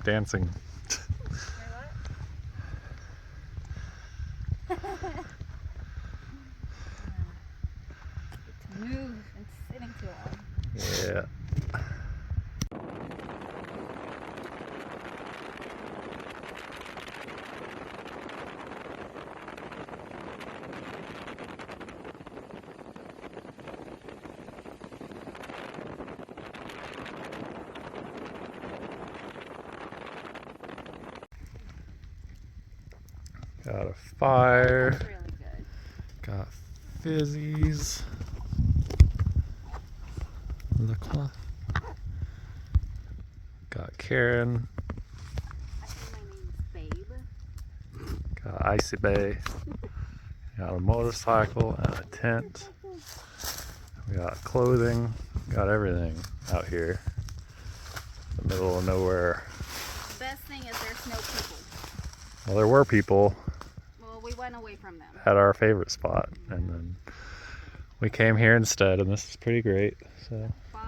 dancing. Move and sitting too long. Yeah. Got a fire. That's really good. Got fizzies. LaCroix. Got Karen. I think my name's Babe. Got Icy Bay. Got a motorcycle and a tent. We got clothing. Got everything out here. In the middle of nowhere. The best thing is there's no people. Well, there were people Well, we went away from them. at our favorite spot, and then we came here instead, and this is pretty great. So Fire,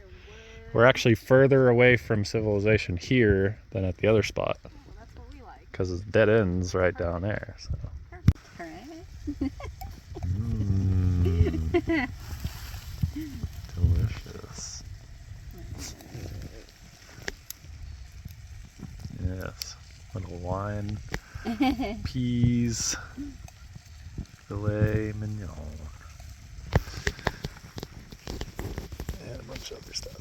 wood. we're actually further away from civilization here than at the other spot, Oh, that's what we like. because it's dead ends right down there. So. Right? Delicious. Yes. Little wine, peas, filet mignon, and a bunch of other stuff.